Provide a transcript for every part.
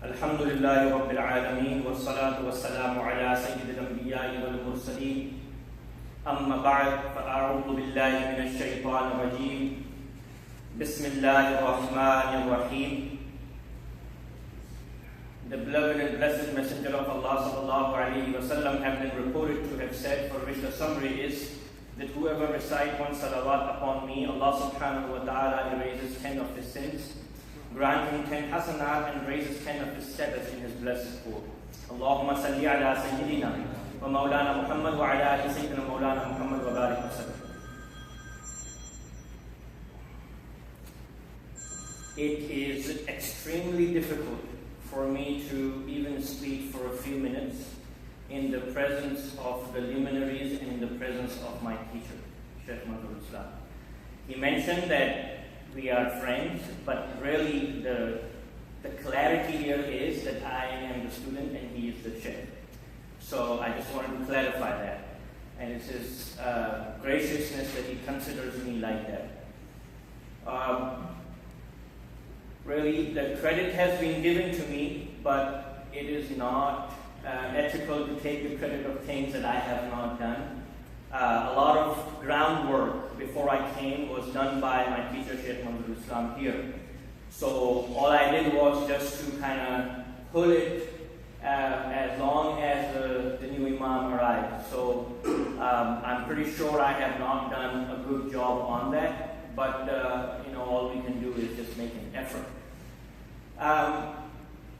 الحمد لله رب العالمين والصلاة والسلام على سيد الأنبياء والمرسلين أما بعد فأعوذ بالله من الشيطان الرجيم بسم الله الرحمن الرحيم. The beloved and blessed Messenger of Allah sallallahu alayhi wa sallam have been reported to have said, for which the summary is that whoever recites one salawat upon me, Allah subhanahu wa ta'ala erases 10 of his sins, grant him 10 hasanat and raises 10 of his status in his blessed book. Allahumma salli ala sayyidina wa maulana Muhammad wa ala ali sayyidina maulana Muhammad wa barik wa sallam. It is extremely difficult for me to even speak for a few minutes in the presence of the luminaries and in the presence of my teacher, Sheikh Manzur Islam. He mentioned that we are friends, but really the clarity here is that I am the student and he is the Sheikh. So I just wanted to clarify that. And it's his graciousness that he considers me like that. Really, the credit has been given to me, but it is not ethical to take the credit of things that I have not done. A lot of groundwork before I came was done by my teacher, Sheikh Manzur Islam here. So all I did was just to kind of pull it as long as the new Imam arrived. So I'm pretty sure I have not done a good job on that, but all we can do is just make an effort.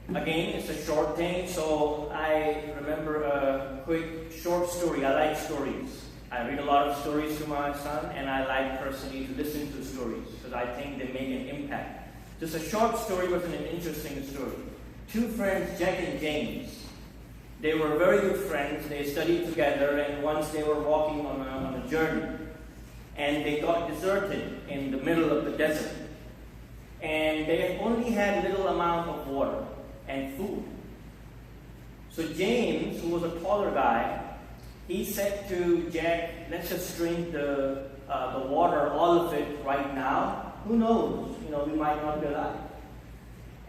Again, it's a short thing, so I remember a quick short story. I like stories. I read a lot of stories to my son, and I like personally to listen to stories because I think they make an impact. Just a short story was an interesting story. Two friends, Jack and James, they were very good friends. They studied together, and once they were walking on a journey, and they got deserted in the middle of the desert. And they only had little amount of water and food. So James, who was a taller guy, he said to Jack, let's just drink the water, all of it right now. Who knows? We might not be alive.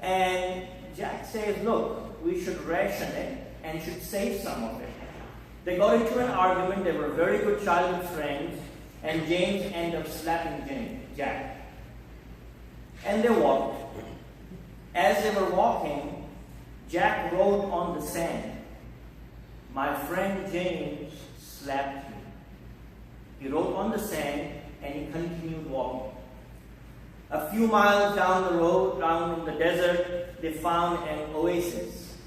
And Jack says, look, we should ration it and should save some of it. They got into an argument. They were very good childhood friends. And James ended up slapping Jack. And they walked. As they were walking, Jack wrote on the sand, my friend James slapped me. He wrote on the sand and he continued walking. A few miles down the road, down in the desert, they found an oasis.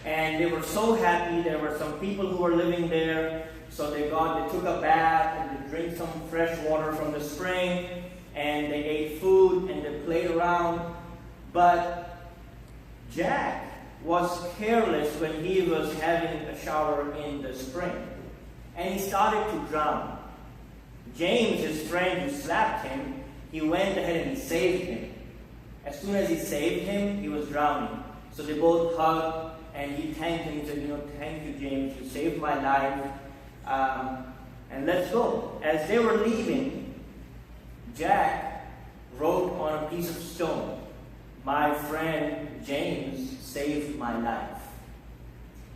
And they were so happy. There were some people who were living there. So they took a bath and they drank some fresh water from the spring. And they ate food and they played around. But Jack was careless when he was having a shower in the spring. And he started to drown. James, his friend who slapped him, he went ahead and he saved him. As soon as he saved him, he was drowning. So they both hugged and he thanked him. He said, thank you, James, you saved my life. And let's go. As they were leaving, Jack wrote on a piece of stone, my friend James saved my life.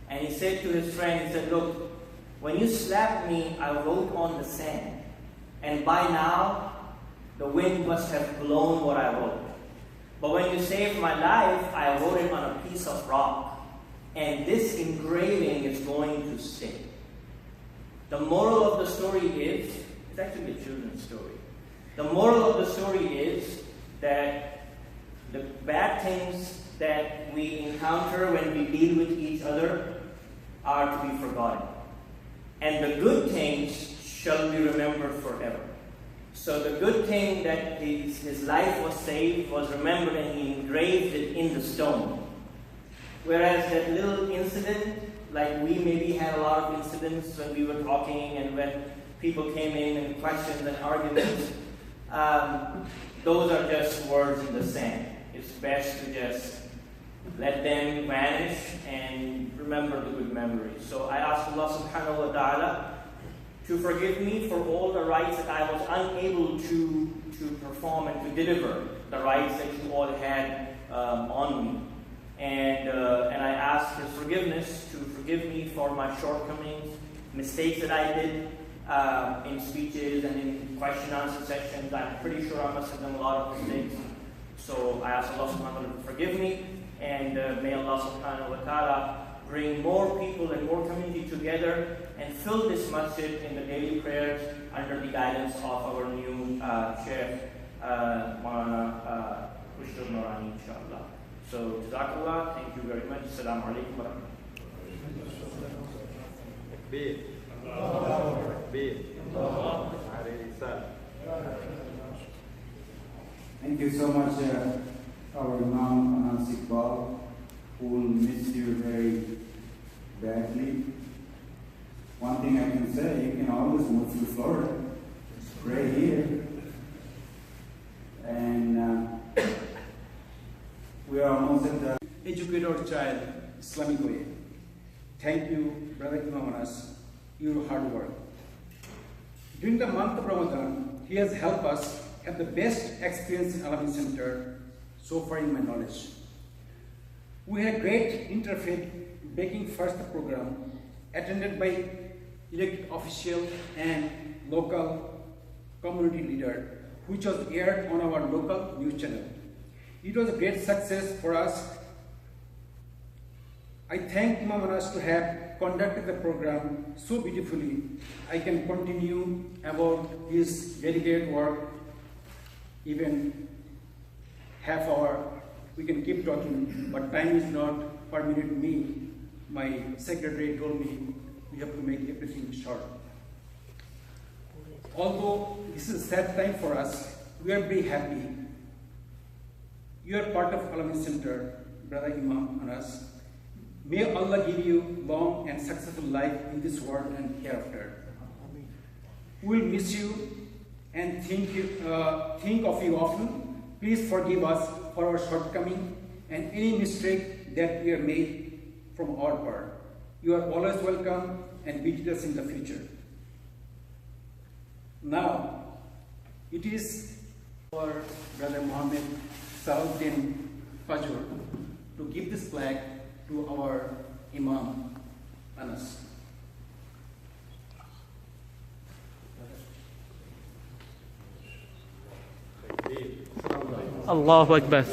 And he said to his friend, he said, look, when you slapped me, I wrote on the sand. And by now, the wind must have blown what I wrote. But when you saved my life, I wrote it on a piece of rock. And this engraving is going to stay. The moral of the story is, it's actually a children's story. The moral of the story is that the bad things that we encounter when we deal with each other are to be forgotten. And the good things shall be remembered forever. So the good thing that his life was saved was remembered and he engraved it in the stone. Whereas that little incident, like we maybe had a lot of incidents when we were talking and when people came in and questions and arguments, those are just words in the sand. It's best to just let them vanish and remember the good memories. So I ask Allah subhanahu wa ta'ala to forgive me for all the rights that I was unable to perform and to deliver, the rights that you all had on me. And I ask his forgiveness to forgive me for my shortcomings, mistakes that I did in speeches and in question answer sessions. I'm pretty sure I must have done a lot of mistakes. So I ask Allah subhanahu wa ta'ala to forgive me, and may Allah subhanahu wa ta'ala bring more people and more community together and fill this masjid in the daily prayers under the guidance of our new Sheikh Maulana Khushru Noorani, inshallah. So, Jazakallah, thank you very much. Assalamu alaikum wa rahmatullahi. Thank you so much, our Imam Anas Iqbal, who will miss you very badly. One thing I can say, you can always move to Florida, right here. And we are almost at the educate our child Islamic way. Thank you, Brother Imam Anas, your hard work. During the month of Ramadan, he has helped us have the best experience in AL-AMIN Center so far in my knowledge. We had great interfaith Baking First program attended by elected official and local community leader, which was aired on our local news channel. It was a great success for us. I thank Imam Anas to have conducted the program so beautifully. I can continue about his dedicated work even half hour. We can keep talking, but time is not permitted me. My secretary told me we have to make everything short. Although this is a sad time for us, we are very happy. You are part of AL-AMIN Center, Brother Imam Anas. May Allah give you long and successful life in this world and hereafter. We will miss you and think of you often. Please forgive us for our shortcoming and any mistake that we have made from our part. You are always welcome and visit us in the future. Now, it is for Brother Muhammad Salahuddin Fajr to give this flag to our Imam Anas. Allahu Akbar.